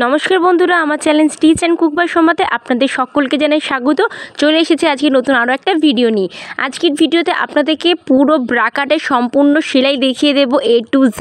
নমস্কার বন্ধুরা, আমার channel stitch and cook by সোমাতে আপনাদের সকলকে জানাই স্বাগত। চলে এসেছে আজকে নতুন আরও একটা ভিডিও নিয়ে। আজকের ভিডিওতে আপনাদেরকে পুরো ব্রাকাটের সম্পূর্ণ সেলাই দেখিয়ে দেবো, A to Z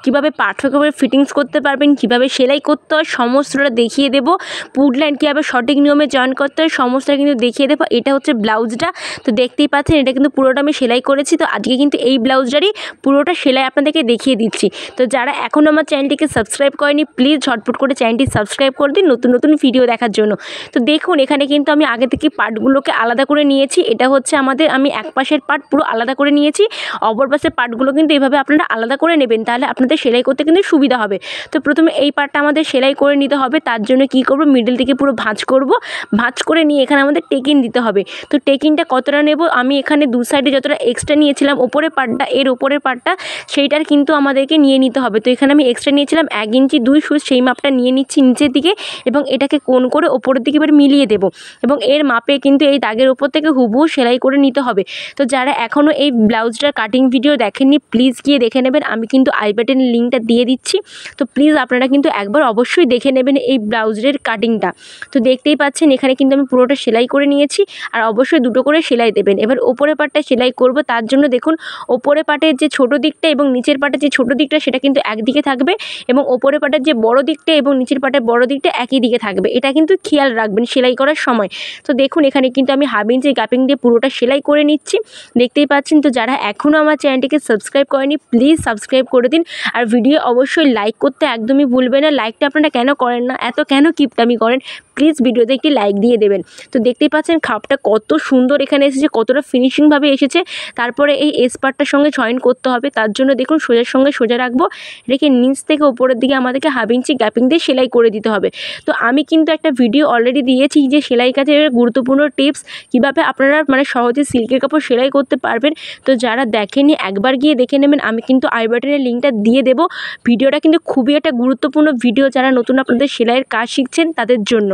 কীভাবে পারফেক্টভাবে ফিটিংস করতে পারবেন, কীভাবে সেলাই করতে হয় সমস্তটা দেখিয়ে দেবো। পুট লাইন কীভাবে সঠিক নিয়মে জয়েন করতে হয় সমস্তটা কিন্তু দেখিয়ে দেবো। এটা হচ্ছে ব্লাউজটা, তো দেখতেই পাচ্ছেন এটা কিন্তু পুরোটা আমি সেলাই করেছি। তো আজকে কিন্তু এই ব্লাউজটারই পুরোটা সেলাই আপনাদেরকে দেখিয়ে দিচ্ছি। তো যারা এখনও আমার চ্যানেলটিকে সাবস্ক্রাইব করেনি প্লিজ ঝটপট করে চ্যানেলটি সাবস্ক্রাইব করে দিন নতুন নতুন ভিডিও দেখার জন্য। তো দেখুন এখানে কিন্তু আমি আগে থেকে পার্টগুলোকে আলাদা করে নিয়েছি। এটা হচ্ছে আমি এক পাশের পার্ট পুরো আলাদা করে নিয়েছি, অপর পাশের পার্টগুলো কিন্তু এইভাবে আপনারা আলাদা করে নেবেন, তাহলে আপনাদের সেলাই করতে কিন্তু সুবিধা হবে। তো প্রথমে এই পার্টটা আমাদের সেলাই করে নিতে হবে। তার জন্য কি করব, মিডল থেকে পুরো ভাঁজ করব, ভাঁজ করে নিয়ে এখানে আমাদের টেকিং দিতে হবে। তো টেকিংটা কতটা নেব, আমি এখানে দু সাইডে যতটা এক্সট্রা নিয়েছিলাম ওপরের পার্টটা, এর ওপরের পার্টটা সেইটার কিন্তু আমাদেরকে নিয়ে নিতে হবে। তো এখানে আমি এক্সট্রা নিয়েছিলাম 1 ইঞ্চি 2 সুচ, সেই মাপটা নিয়ে নিচ্ছি নিচের দিকে এবং এটাকে কোণ করে ওপরের দিকে এবার মিলিয়ে দেব এবং এর মাপে কিন্তু এই দাগের ওপর থেকে হুবহু সেলাই করে নিতে হবে। তো যারা এখনও এই ব্লাউজটার কাটিং ভিডিও দেখেননি প্লিজ গিয়ে দেখে নেবেন, আমি কিন্তু আই বাটনের লিঙ্কটা দিয়ে দিচ্ছি। তো প্লিজ আপনারা কিন্তু একবার অবশ্যই দেখে নেবেন এই ব্লাউজের কাটিংটা। তো দেখতেই পাচ্ছেন এখানে কিন্তু আমি পুরোটা সেলাই করে নিয়েছি, আর অবশ্যই দুটো করে সেলাই দেবেন। এবার ওপরের পার্টটা সেলাই করব, তার জন্য দেখুন ওপরের পার্টের যে ছোটো দিকটা এবং নিচের পার্টের যে ছোটো দিকটা সেটা কিন্তু একদিকে থাকবে এবং ওপরের পার্টের যে বড় দিকটা এবং নিচের পার্টের বড় দিকটা একই দিকে থাকবে, এটা কিন্তু খেয়াল রাখবেন সেলাই করার সময়। তো দেখুন এখানে কিন্তু আমি হাফ ইঞ্চি গ্যাপিং দিয়ে পুরোটা সেলাই করে নিচ্ছি, দেখতেই পাচ্ছেন। তো যারা এখনও আমার চ্যানেলটিকে সাবস্ক্রাইব করেনি প্লিজ সাবস্ক্রাইব করে দিন, আর ভিডিও অবশ্যই লাইক করতে একদমই ভুলবেন না। লাইকটা আপনারা কেন করেন না, এত কেন কিপটামি করেন, প্লিজ ভিডিওতে একটি লাইক দিয়ে দেবেন। তো দেখতেই পাচ্ছেন খাপটা কত সুন্দর এখানে এসেছে, কতটা ফিনিশিংভাবে এসেছে। তারপরে এই এস পার্টটার সঙ্গে জয়েন করতে হবে, তার জন্য দেখুন সোজার সঙ্গে সোজা রাখবো, রেখে নিচ থেকে উপরের দিকে আমাদেরকে হাফ ইঞ্চি গ্যাপিং দিয়ে সেলাই করে দিতে হবে। তো আমি কিন্তু একটা ভিডিও অলরেডি দিয়েছি যে সেলাই কাজের গুরুত্বপূর্ণ টিপস কীভাবে আপনারা সহজে সিল্কের কাপড় সেলাই করতে পারবেন। তো যারা দেখেননি একবার গিয়ে দেখে নেবেন, আমি কিন্তু আই বাটনের লিঙ্কটা দিয়ে দেবো। ভিডিওটা কিন্তু খুবই একটা গুরুত্বপূর্ণ ভিডিও যারা নতুন আপনাদের সেলাইয়ের কাজ শিখছেন তাদের জন্য।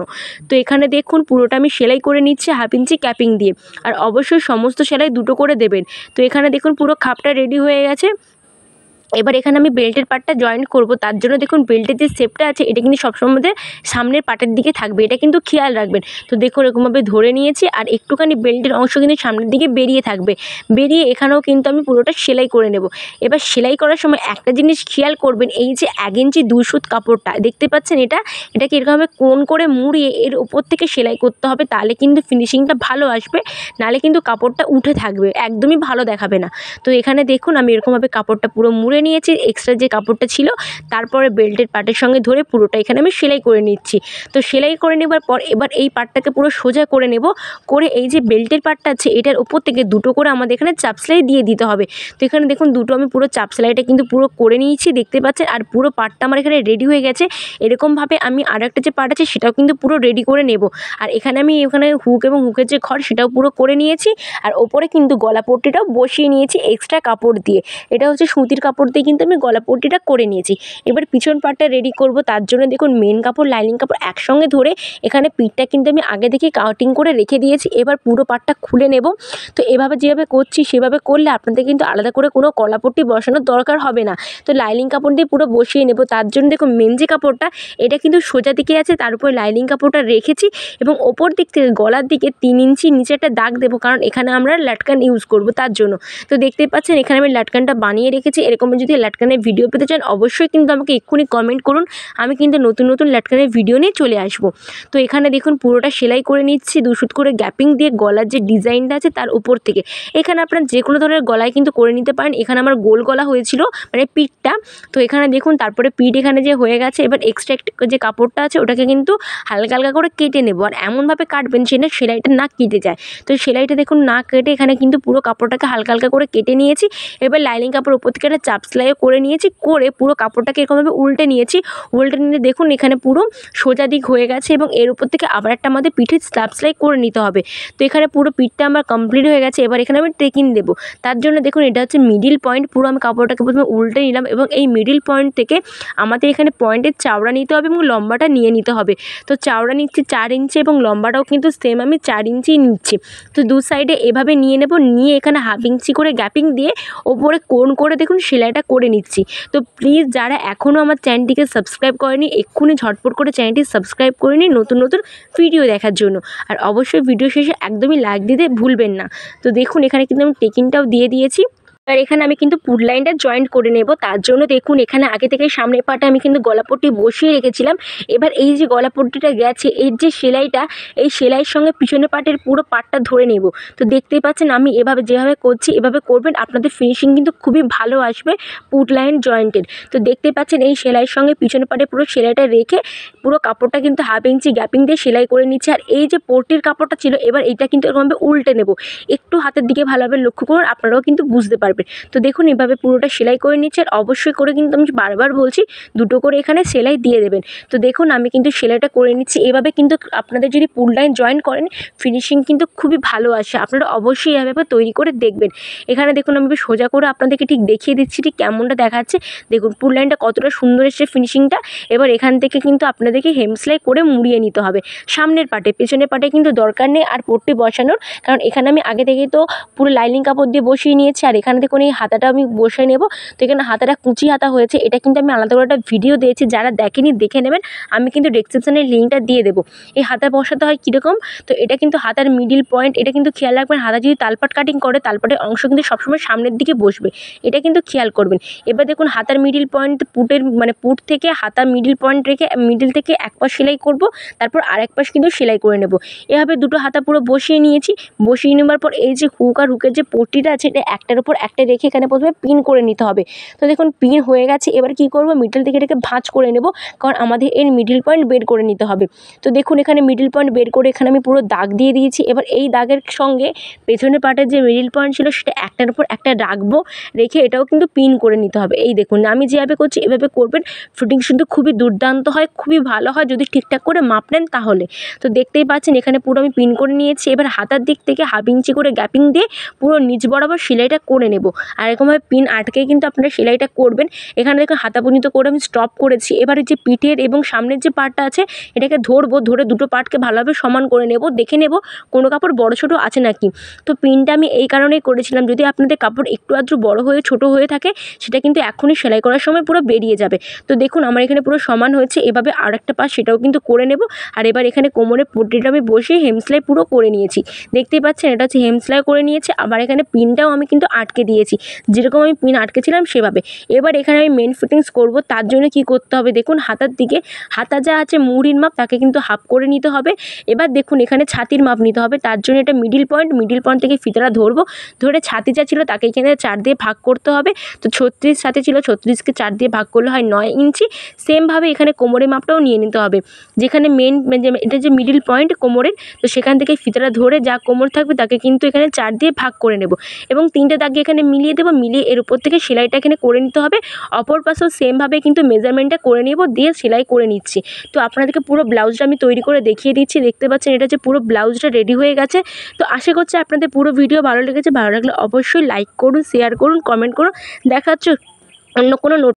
তো এখানে দেখুন পুরোটা আমি সেলাই করে নিচ্ছি হাফ ইঞ্চি ক্যাপিং দিয়ে, আর অবশ্যই সমস্ত সেলাই দুটো করে দেবেন। তো এখানে দেখুন পুরো খাপটা রেডি হয়ে গেছে। এবার এখানে আমি বেল্টের পার্টটা জয়েন করব, তার জন্য দেখুন বেল্টের যে শেপটা আছে এটা কিন্তু সবসময় সামনের পার্টের দিকে থাকবে, এটা কিন্তু খেয়াল রাখবেন। তো দেখুন এরকমভাবে ধরে নিয়েছি, আর একটুখানি বেল্টের অংশ কিন্তু সামনের দিকে বেরিয়ে থাকবে, বেরিয়ে এখানেও কিন্তু আমি পুরোটা সেলাই করে নেব। এবার সেলাই করার সময় একটা জিনিস খেয়াল করবেন, এই যে 1 ইঞ্চি 2 সুত কাপড়টা দেখতে পাচ্ছেন এটাকে এরকমভাবে কোণ করে মুড়িয়ে এর ওপর থেকে সেলাই করতে হবে, তাহলে কিন্তু ফিনিশিংটা ভালো আসবে, নাহলে কিন্তু কাপড়টা উঠে থাকবে, একদমই ভালো দেখাবে না। তো এখানে দেখুন আমি এরকমভাবে কাপড়টা পুরো মুড়ে নিয়েছি, এক্সট্রা যে কাপড়টা ছিল, তারপরে বেল্টের পার্টের সঙ্গে ধরে পুরোটা এখানে আমি সেলাই করে নিচ্ছি। তো সেলাই করে নেবার পর এবার এই পার্টটাকে পুরো সোজা করে নেব, করে এই যে বেল্টের পার্টটা আছে এটার উপর থেকে দুটো করে আমাদের এখানে চাপ সেলাই দিয়ে দিতে হবে। তো এখানে দেখুন দুটো আমি পুরো চাপ সেলাইটা কিন্তু পুরো করে নিয়েছি দেখতে পাচ্ছেন, আর পুরো পার্টটা আমার এখানে রেডি হয়ে গেছে। এরকমভাবে আমি আর একটা যে পার্ট আছে সেটাও কিন্তু পুরো রেডি করে নেব, আর এখানে আমি হুক এবং হুকের যে ঘর সেটাও পুরো করে নিয়েছি, আর ওপরে কিন্তু গলা পট্টিটাও বসিয়ে নিয়েছি এক্সট্রা কাপড় দিয়ে। এটা হচ্ছে সুতির কাপড় দিয়ে কিন্তু আমি গলা পট্টিটা করে নিয়েছি। এবার পিছন পার্টটা রেডি করব, তার জন্য দেখুন মেন কাপড় লাইনিং কাপড় একসঙ্গে ধরে এখানে পিঠটা কিন্তু আমি আগে থেকে কাটিং করে রেখে দিয়েছি। এবার পুরো পার্টটা খুলে নেব। তো এভাবে যেভাবে করছি সেভাবে করলে আপনাদের কিন্তু আলাদা করে কোনো গলা পট্টি বসানোর দরকার হবে না। তো লাইনিং কাপড় দিয়ে পুরো বসিয়ে নেব, তার জন্য দেখুন মেন যে কাপড়টা এটা কিন্তু সোজা দিকে আছে, তার উপরে লাইনিং কাপড়টা রেখেছি এবং ওপর দিক থেকে গলার দিকে 3 ইঞ্চি নিচে একটা দাগ দেবো, কারণ এখানে আমরা লাটকান ইউজ করব তার জন্য। তো দেখতেই পাচ্ছেন এখানে আমি লাটকানটা বানিয়ে রেখেছি। এরকম যদি লাটকানের ভিডিও পেতে চান অবশ্যই কিন্তু আমাকে এক্ষুনি কমেন্ট করুন, আমি কিন্তু নতুন নতুন লাটকানের ভিডিও নিয়ে চলে আসবো। তো এখানে দেখুন পুরোটা সেলাই করে নিচ্ছি 2 সুত করে গ্যাপিং দিয়ে গলার যে ডিজাইনটা আছে তার উপর থেকে। এখানে আপনার যে কোনো ধরনের গলায় কিন্তু করে নিতে পারেন। এখানে আমার গোল গলা হয়েছিল মানে পিঠটা, তো এখানে দেখুন তারপরে পিঠ এখানে যে হয়ে গেছে। এবার এক্সট্রা যে কাপড়টা আছে ওটাকে কিন্তু হালকা হালকা করে কেটে নেব, আর এমনভাবে কাটবেন সেটা সেলাইটা না কেটে যায়। তো সেলাইটা দেখুন না কেটে এখানে কিন্তু পুরো কাপড়টাকে হালকা হালকা করে কেটে নিয়েছি। এবার লাইনিং কাপড় উপর থেকে একটা চাপ সেলাইও করে নিয়েছি, করে পুরো কাপড়টাকে এরকমভাবে উল্টে নিয়েছি। উল্টে নিয়ে দেখুন এখানে পুরো সোজা দিক হয়ে গেছে এবং এর উপর থেকে আবার একটা আমাদের পিঠের স্ল্যাব সেলাই করে নিতে হবে। তো এখানে পুরো পিঠটা আমার কমপ্লিট হয়ে গেছে। এবার এখানে আমি টেকিং দেবো, তার জন্য দেখুন এটা হচ্ছে মিডিল পয়েন্ট। পুরো আমি কাপড়টাকে প্রথমে উল্টে নিলাম এবং এই মিডিল পয়েন্ট থেকে আমাদের এখানে পয়েন্টের চাওড়া নিতে হবে এবং লম্বাটা নিয়ে নিতে হবে। তো চাওড়া নিচ্ছি 4 ইঞ্চি এবং লম্বাটাও কিন্তু সেম আমি 4 ইঞ্চি নিচ্ছি। তো দু সাইডে এভাবে নিয়ে নেব, নিয়ে এখানে হাফ ইঞ্চি করে গ্যাপিং দিয়ে ওপরে কোণ করে দেখুন সেলাইটা সেলাইটা করে নিচ্ছি। তো প্লিজ যারা এখনও আমার চ্যানেলটিকে সাবস্ক্রাইব করেনি এক্ষুনি ঝটপট করে চ্যানেলটি সাবস্ক্রাইব করে নিন নতুন নতুন ভিডিও দেখার জন্য। আর অবশ্যই ভিডিও শেষে একদমই লাইক দিতে ভুলবেন না। তো দেখুন এখানে কিন্তু আমি টেকিংটাও দিয়ে দিয়েছি। আর এখানে আমি কিন্তু পুট লাইনটা জয়েন্ট করে নেব। তার জন্য দেখুন এখানে আগে থেকে সামনের পাটে আমি কিন্তু গলাপট্টি বসিয়ে রেখেছিলাম। এবার এই যে গলাপট্টিটা গেছে এর যে সেলাইটা, এই সেলাইয়ের সঙ্গে পিছনের পাটের পুরো পাটটা ধরে নেব। তো দেখতেই পাচ্ছেন আমি এভাবে যেভাবে করছি এভাবে করবেন, আপনাদের ফিনিশিং কিন্তু খুবই ভালো আসবে পুট লাইন জয়েন্টের। তো দেখতেই পাচ্ছেন এই সেলাইয়ের সঙ্গে পিছনের পাটে পুরো সেলাইটা রেখে পুরো কাপড়টা কিন্তু 1/2 ইঞ্চি গ্যাপিং দিয়ে সেলাই করে নিচ্ছে। আর এই যে পট্টির কাপড়টা ছিল এবার এটা কিন্তু এরকমভাবে উল্টে নেব। একটু হাতের দিকে ভালোভাবে লক্ষ্য করুন, আপনারাও কিন্তু বুঝতে পারবেন। তো দেখুন এভাবে পুরোটা সেলাই করে নিচ্ছে। আর অবশ্যই করে কিন্তু আমি বারবার বলছি দুটো করে এখানে সেলাই দিয়ে দেবেন। তো দেখুন আমি কিন্তু সেলাইটা করে নিচ্ছি। এভাবে কিন্তু আপনাদের যদি পুল লাইন জয়েন করেন ফিনিশিং কিন্তু খুবই ভালো আসে। আপনারা অবশ্যই এভাবে তৈরি করে দেখবেন। এখানে দেখুন আমি সোজা করে আপনাদেরকে ঠিক দেখিয়ে দিচ্ছি ঠিক কেমনটা দেখাচ্ছে। দেখুন পুল লাইনটা কতটা সুন্দর এসেছে ফিনিশিংটা। এবার এখান থেকে কিন্তু আপনাদেরকে হেম সেলাই করে মুড়িয়ে নিতে হবে সামনের পাটে, পেছনের পাটে কিন্তু দরকার নেই আর পট্টি বসানোর, কারণ এখানে আমি আগে থেকেই তো পুরো লাইনিং কাপড় দিয়ে বসিয়ে নিয়েছি। আর এখানে দেখুন এই হাতাটা আমি বসিয়ে নেব। তো এখানে হাতাটা কুচি হাতা হয়েছে, এটা কিন্তু আমি আলাদা করে একটা ভিডিও দিয়েছি, যারা দেখেনি দেখে নেবেন। আমি কিন্তু ডেসক্রিপশনে লিঙ্কটা দিয়ে দেবো। এই হাতা বসাতে হয় কীরকম, তো এটা কিন্তু হাতার মিডিল পয়েন্ট, এটা কিন্তু খেয়াল রাখবেন। হাতা যদি তালপাট কাটিং করে তালপাটের অংশ কিন্তু সবসময় সামনের দিকে বসবে, এটা কিন্তু খেয়াল করবেন। এবার দেখুন হাতার মিডিল পয়েন্ট পুটের মানে পুট থেকে হাতার মিডিল পয়েন্ট রেখে মিডিল থেকে এক পাশ সেলাই করব, তারপর আরেক পাশ কিন্তু সেলাই করে নেব। এভাবে দুটো হাতা পুরো বসিয়ে নিয়েছি। বসিয়ে নেবার পর এই যে হুক আর হুকের যে পট্টিটা আছে এটা একটার উপর একটা রেখে এখানে প্রথমে পিন করে নিতে হবে। তো দেখুন পিন হয়ে গেছে। এবার কি করব, মিডল থেকে এটাকে ভাঁজ করে নেব, কারণ আমাদের এর মিডল পয়েন্ট বের করে নিতে হবে। তো দেখুন এখানে মিডল পয়েন্ট বের করে এখানে আমি পুরো দাগ দিয়ে দিয়েছি। এবার এই দাগের সঙ্গে পেছনের পার্টের যে মিডল পয়েন্ট ছিল সেটা একটার উপর একটা রাখবো, রেখে এটাও কিন্তু পিন করে নিতে হবে। এই দেখুন আমি যেভাবে করছি এভাবে করবেন, ফিটিংস কিন্তু খুবই দুর্দান্ত হয়, খুবই ভালো হয় যদি ঠিকঠাক করে মাপ নেন তাহলে। তো দেখতেই পাচ্ছেন এখানে পুরো আমি পিন করে নিয়েছি। এবার হাতার দিক থেকে 1/2 ইঞ্চি করে গ্যাপিং দিয়ে পুরো নিচ বরাবর সেলাইটা করে নেব। আর এরকমভাবে পিন আটকে কিন্তু আপনারা সেলাইটা করবেন। এখানে দেখুন হাতা পর্যন্ত করে আমি স্টপ করেছি। এবারে যে পিঠের এবং সামনের যে পার্টটা আছে এটাকে ধরবো, ধরে দুটো পার্টকে ভালোভাবে সমান করে নেব, দেখে নেব কোনো কাপড় বড় ছোটো আছে নাকি। তো পিনটা আমি এই কারণেই করেছিলাম, যদি আপনাদের কাপড় একটু আধটু বড় হয়ে ছোটো হয়ে থাকে সেটা কিন্তু এখনই সেলাই করার সময় পুরো বেরিয়ে যাবে। তো দেখুন আমার এখানে পুরো সমান হয়েছে। এভাবে আরেকটা পাশ সেটাও কিন্তু করে নেব। আর এবার এখানে কোমরের পট্টিটা আমি বসিয়ে হেম সেলাই পুরো করে নিয়েছি। দেখতেই পাচ্ছেন এটা হচ্ছে হেম সেলাই করে নিয়েছি। আবার এখানে পিনটাও আমি কিন্তু আটকে দিয়েছি, যেরকম আমি পিন আটকেছিলাম সেভাবে। এবার এখানে আমি মেন ফিটিংস করব, তার জন্য কি করতে হবে দেখুন হাতার দিকে হাতা যা আছে মুহুরির মাপ তাকে কিন্তু হাফ করে নিতে হবে। এবার দেখুন এখানে ছাতির মাপ নিতে হবে, তার জন্য এটা মিডিল পয়েন্ট থেকে ফিতাটা ধরবো, ধরে ছাতি যা ছিল তাকে এখানে 4 দিয়ে ভাগ করতে হবে। তো 36 ছাতি ছিল, 36কে 4 দিয়ে ভাগ করলে হয় 9 ইঞ্চি। সেমভাবে এখানে কোমরের মাপটাও নিয়ে নিতে হবে, যেখানে মেন এটা যে মিডিল পয়েন্ট কোমরের, তো সেখান থেকে ফিতাটা ধরে যা কোমর থাকবে তাকে কিন্তু এখানে 4 দিয়ে ভাগ করে নেব এবং 3টে দাগে এখানে মিলিয়ে দেবো। মিলিয়ে এর উপর থেকে সেলাইটা এখানে করে নিতে হবে। অপর পাশেও সেমভাবে কিন্তু মেজারমেন্টটা করে নেব, দিয়ে সেলাই করে নিচ্ছি। তো আপনাদেরকে পুরো ব্লাউজটা আমি তৈরি করে দেখিয়ে দিচ্ছি। দেখতে পাচ্ছেন এটা যে পুরো ব্লাউজটা রেডি হয়ে গেছে। তো আশা করছি আপনাদের পুরো ভিডিও ভালো লেগেছে। ভালো লাগলে অবশ্যই লাইক করুন, শেয়ার করুন, কমেন্ট করুন। দেখা হচ্ছে অন্য কোনো